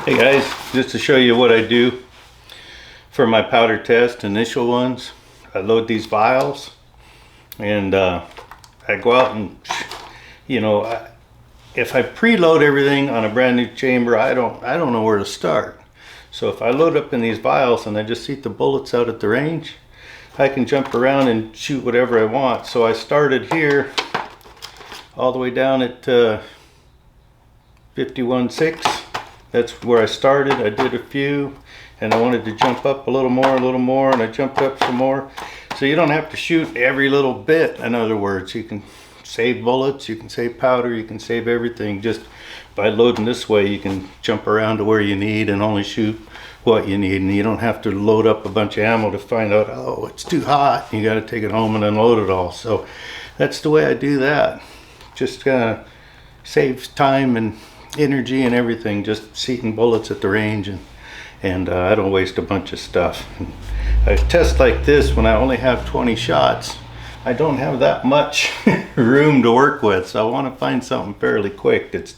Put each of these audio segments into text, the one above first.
Hey guys, just to show you what I do for my powder test, initial ones, I load these vials and I go out and, if I preload everything on a brand new chamber, I don't know where to start. So if I load up in these vials and I just seat the bullets out at the range, I can jump around and shoot whatever I want. So I started here all the way down at 51.6. That's where I started. I did a few and I wanted to jump up a little more, and I jumped up some more. So you don't have to shoot every little bit. In other words, you can save bullets, you can save powder, you can save everything. Just by loading this way, you can jump around to where you need and only shoot what you need. And you don't have to load up a bunch of ammo to find out, oh, it's too hot. You got to take it home and unload it all. So that's the way I do that. Just kind of saves time and energy and everything, just seating bullets at the range, and I don't waste a bunch of stuff. A test like this, when I only have 20 shots, I don't have that much room to work with, so I want to find something fairly quick that's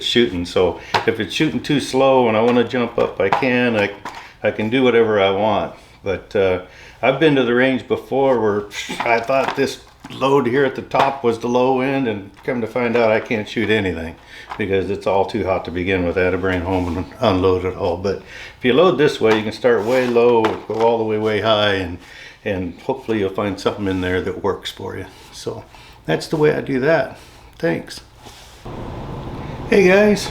shooting. So if it's shooting too slow and I want to jump up, I can do whatever I want. But I've been to the range before where I thought this load here at the top was the low end, and come to find out I can't shoot anything because it's all too hot to begin with. I had to bring it home and unload it all. But if you load this way, you can start way low, go all the way high, and hopefully you'll find something in there that works for you. So that's the way I do that. Thanks. Hey guys,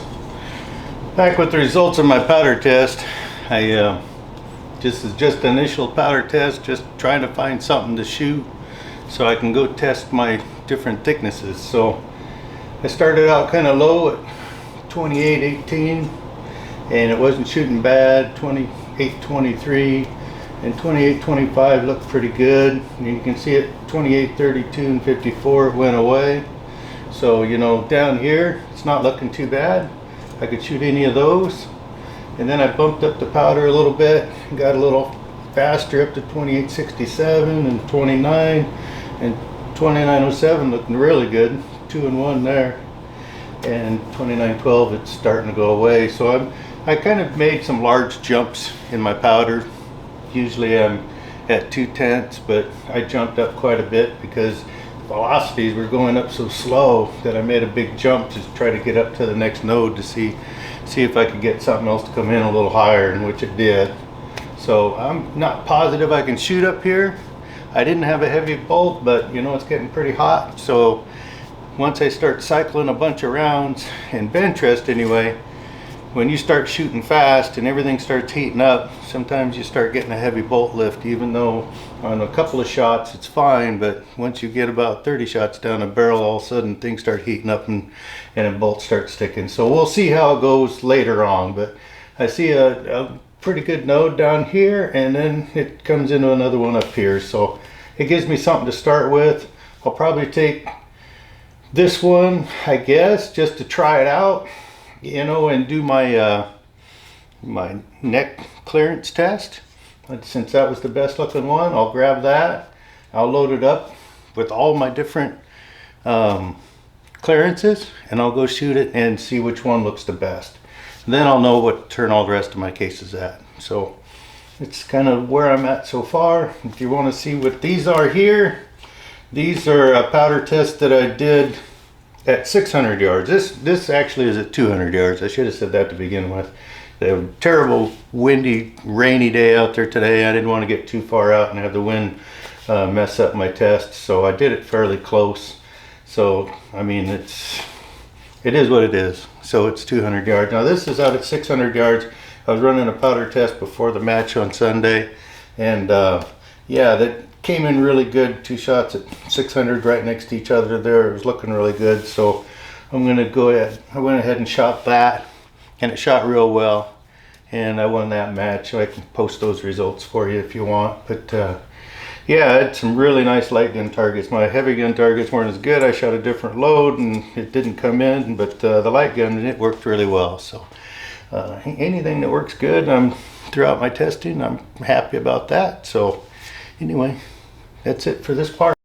back with the results of my powder test. This is just initial powder test, just trying to find something to shoot so I can go test my different thicknesses. So I started out kind of low at 28.18 and it wasn't shooting bad. 28.23 and 28.25 looked pretty good, and you can see it 28.32 and 54 it went away. So down here it's not looking too bad. I could shoot any of those, and then I bumped up the powder a little bit and got a little faster up to 28.67 and 29 and 29.07 looking really good, 2 and 1 there, and 29.12 it's starting to go away. So I kind of made some large jumps in my powder. Usually I'm at 2/10, but I jumped up quite a bit because velocities were going up so slow that I made a big jump to try to get up to the next node to see if I could get something else to come in a little higher, and which it did. So I'm not positive I can shoot up here. I didn't have a heavy bolt, but it's getting pretty hot. So once I start cycling a bunch of rounds, in bench rest anyway, when you start shooting fast and everything starts heating up, sometimes you start getting a heavy bolt lift, even though on a couple of shots it's fine. But once you get about 30 shots down a barrel, all of a sudden things start heating up and a bolt starts sticking. So we'll see how it goes later on. But I see a pretty good node down here, and then it comes into another one up here. So it gives me something to start with. I'll probably take this one, I guess, just to try it out, and do my my neck clearance test. But since that was the best looking one, I'll grab that. I'll load it up with all my different clearances, and I'll go shoot it and see which one looks the best. And then I'll know what to turn all the rest of my cases at. So it's kind of where I'm at so far. If you want to see what these are here, these are a powder test that I did at 600 yards. This actually is at 200 yards. I should have said that to begin with. The terrible windy, rainy day out there today. I didn't want to get too far out and have the wind mess up my test, so I did it fairly close. So I mean, it is what it is. So it's 200 yards. Now this is out at 600 yards. I was running a powder test before the match on Sunday, and yeah, that came in really good. 2 shots at 600 right next to each other there. It was looking really good. So I'm gonna go ahead. I went ahead and shot that, and it shot real well, and I won that match. So I can post those results for you if you want. But yeah, I had some really nice light gun targets. My heavy gun targets weren't as good. I shot a different load and it didn't come in, but the light gun, it worked really well. So anything that works good, throughout my testing, I'm happy about that. So anyway, that's it for this part.